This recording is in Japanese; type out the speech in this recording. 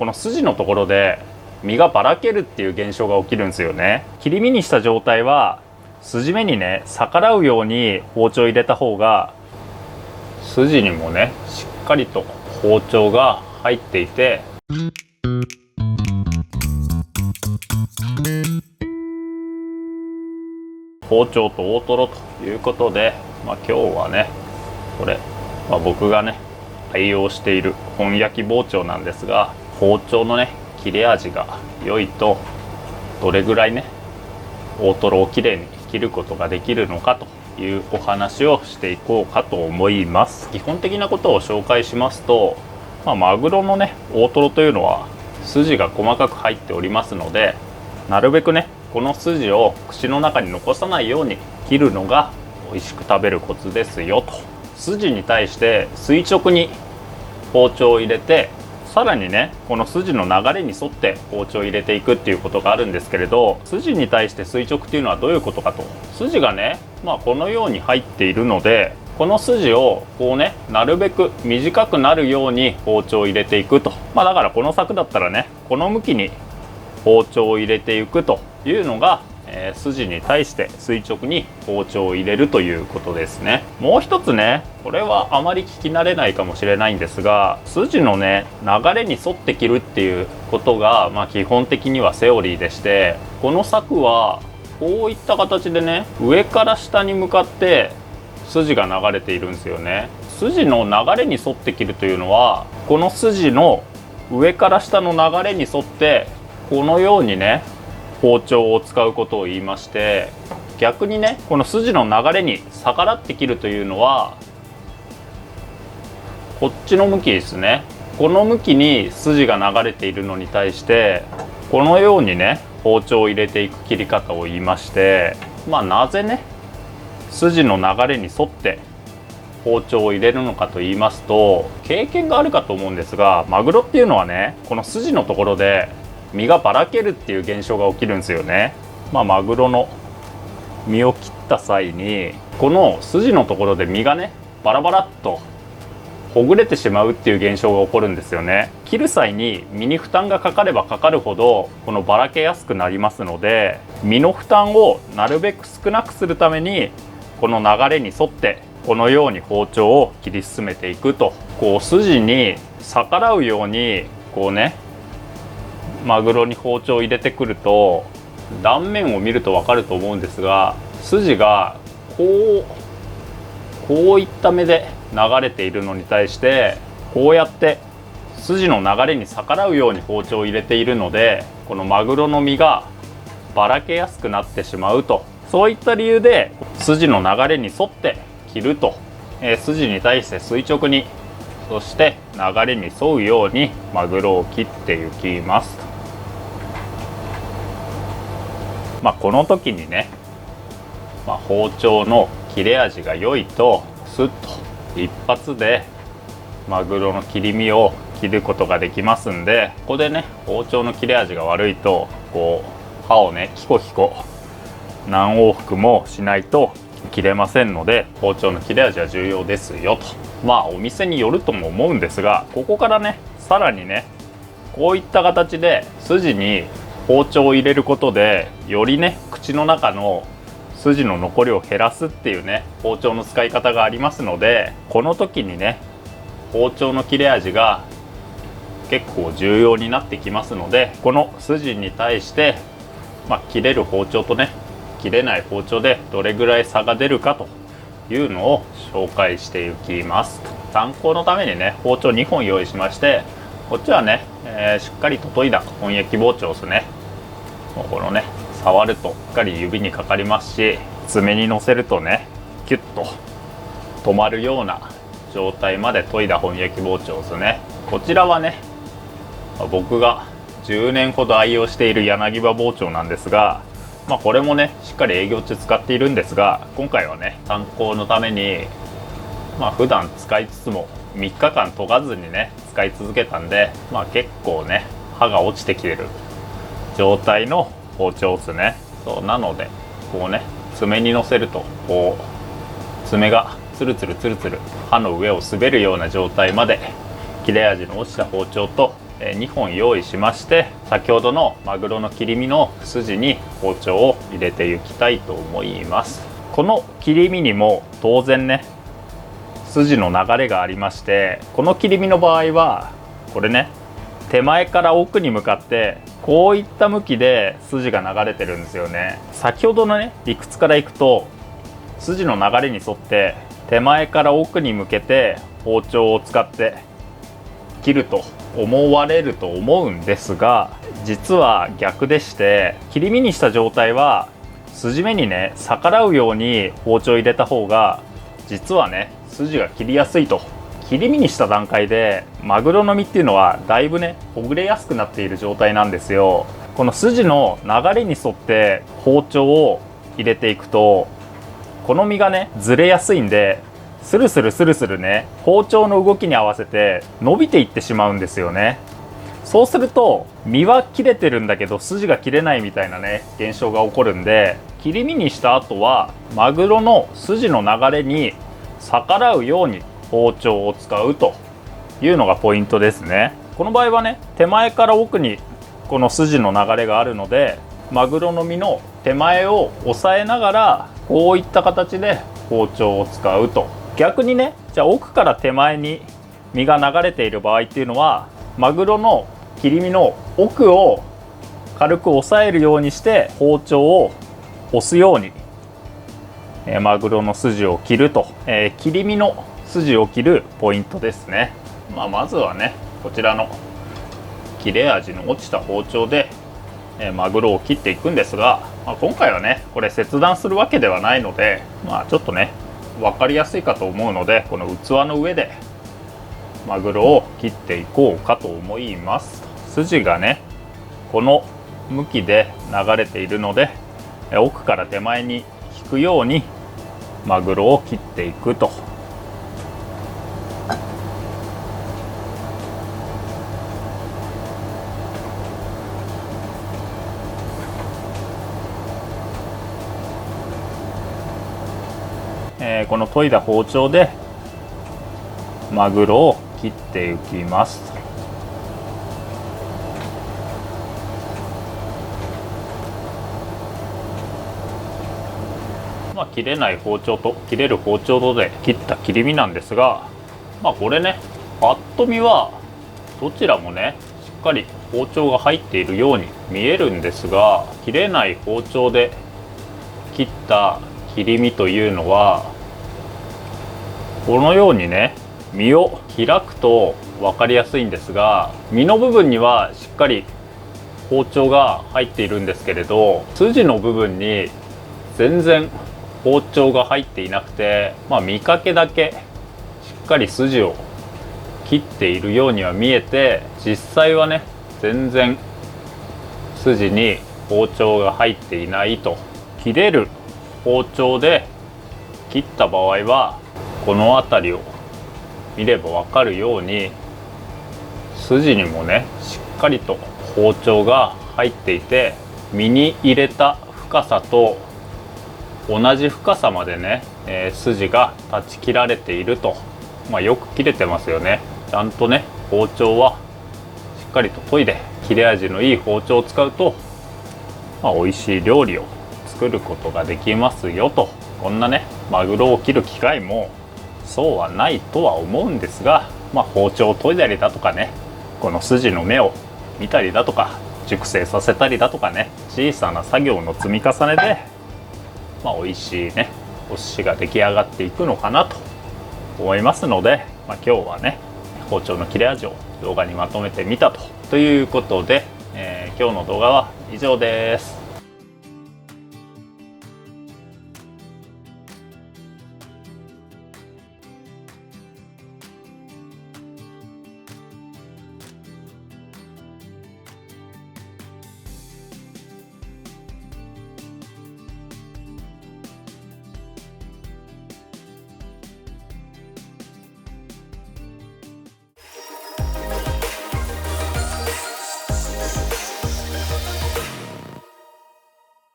この筋のところで身がばらけるっていう現象が起きるんですよね。切り身にした状態は筋目にね逆らうように包丁を入れた方が筋にもねしっかりと包丁が入っていて包丁と大トロということで、今日はねこれ、僕がね愛用している本焼き包丁なんですが、包丁のね切れ味が良いとどれぐらいね大トロをきれいに切ることができるのかというお話をしていこうかと思います。基本的なことを紹介しますと、マグロのね大トロというのは筋が細かく入っておりますので、なるべくねこの筋を口の中に残さないように切るのが美味しく食べるコツですよと。筋に対して垂直に包丁を入れて、さらにねこの筋の流れに沿って包丁を入れていくっていうことがあるんですけれど、筋に対して垂直っていうのはどういうことかと。筋がねこのように入っているので、この筋をこうねなるべく短くなるように包丁を入れていくと。だからこの柵だったらねこの向きに包丁を入れていくというのが、筋に対して垂直に包丁を入れるということですね。もう一つね、これはあまり聞き慣れないかもしれないんですが、筋のね流れに沿って切るっていうことが、基本的にはセオリーでして、この柵はこういった形でね上から下に向かって筋が流れているんですよね。筋の流れに沿って切るというのは、この筋の上から下の流れに沿ってこのようにね包丁を使うことを言いまして、逆にねこの筋の流れに逆らって切るというのはこっちの向きですね。この向きに筋が流れているのに対してこのようにね包丁を入れていく切り方を言いまして、なぜね筋の流れに沿って包丁を入れるのかと言いますと、経験があるかと思うんですが、マグロっていうのはねこの筋のところで身がばらけるっていう現象が起きるんですよね。マグロの身を切った際にこの筋のところで身がねバラバラっとほぐれてしまうっていう現象が起こるんですよね。切る際に身に負担がかかればかかるほどこのばらけやすくなりますので、身の負担をなるべく少なくするためにこの流れに沿ってこのように包丁を切り進めていくと、こう筋に逆らうようにこうねマグロに包丁を入れてくると、断面を見ると分かると思うんですが、筋がこういった目で流れているのに対してこうやって筋の流れに逆らうように包丁を入れているので、このマグロの身がばらけやすくなってしまうと。そういった理由で筋の流れに沿って切ると、筋に対して垂直に、そして流れに沿うようにマグロを切っていきます。この時にね、包丁の切れ味が良いとスッと一発でマグロの切り身を切ることができますんで、ここでね包丁の切れ味が悪いとこう刃をねキコキコ何往復もしないと切れませんので、包丁の切れ味は重要ですよと。お店によるとも思うんですが、ここからねさらにねこういった形で筋に包丁を入れることでよりね口の中の筋の残りを減らすっていうね包丁の使い方がありますので、この時にね包丁の切れ味が結構重要になってきますので、この筋に対して、切れる包丁とね切れない包丁でどれぐらい差が出るかというのを紹介していきます。参考のためにね包丁2本用意しまして、こっちはね、しっかりと研いだ本焼き包丁ですね。このね触るとしっかり指にかかりますし、爪にのせるとねキュッと止まるような状態まで研いだ本焼き包丁ですね。こちらはね僕が10年ほど愛用している柳刃包丁なんですが、これもねしっかり営業中使っているんですが、今回はね参考のために普段使いつつも3日間研がずにね使い続けたんで、結構ね刃が落ちてきてる状態の包丁ですね。そうなのでこうね爪にのせるとこう爪がツルツルツルツル刃の上を滑るような状態まで切れ味の落ちた包丁と2本用意しまして、先ほどのマグロの切り身の筋に包丁を入れていきたいと思います。この切り身にも当然ね筋の流れがありまして、この切り身の場合はこれね、手前から奥に向かってこういった向きで筋が流れてるんですよね。先ほどのね理屈からいくと、筋の流れに沿って手前から奥に向けて包丁を使って切ると思われると思うんですが、実は逆でして、切り身にした状態は筋目にね逆らうように包丁を入れた方が実はね筋が切りやすいと。切り身にした段階でマグロの身っていうのはだいぶねほぐれやすくなっている状態なんですよ。この筋の流れに沿って包丁を入れていくと、この身がねずれやすいんで、スルスルスルスルね包丁の動きに合わせて伸びていってしまうんですよね。そうすると身は切れてるんだけど筋が切れないみたいなね現象が起こるんで、切り身にした後はマグロの筋の流れに逆らうように包丁を使うというのがポイントですね。この場合はね手前から奥にこの筋の流れがあるので、マグロの身の手前を押さえながらこういった形で包丁を使うと。逆にね、じゃあ奥から手前に身が流れている場合っていうのは、マグロの切り身の奥を軽く押さえるようにして包丁を押すようにマグロの筋を切ると、切り身の筋を切るポイントですね。まずはねこちらの切れ味の落ちた包丁でマグロを切っていくんですが、今回はねこれ切断するわけではないので、ちょっとね分かりやすいかと思うので、この器の上でマグロを切っていこうかと思います。筋がねこの向きで流れているので、奥から手前に引くようにマグロを切っていくと。この研いだ包丁でマグロを切っていきます。切れない包丁と切れる包丁とで切った切り身なんですが、これねパッと見はどちらもねしっかり包丁が入っているように見えるんですが、切れない包丁で切った切り身というのはこのようにね身を開くと分かりやすいんですが、身の部分にはしっかり包丁が入っているんですけれど、筋の部分に全然包丁が入っていなくて、見かけだけしっかり筋を切っているようには見えて、実際はね全然筋に包丁が入っていないと。切れる包丁で切った場合はこの辺りを見れば分かるように、筋にもねしっかりと包丁が入っていて、身に入れた深さと同じ深さまでね、筋が断ち切られていると。よく切れてますよね。ちゃんとね包丁はしっかりと研いで切れ味のいい包丁を使うと、美味しい料理を作ることができますよと。こんなねマグロを切る機会もそうはないとは思うんですが、包丁を研いだりだとかね、この筋の目を見たりだとか熟成させたりだとかね、小さな作業の積み重ねで美味しいねお寿司が出来上がっていくのかなと思いますので、今日はね包丁の切れ味を動画にまとめてみたということで、今日の動画は以上です。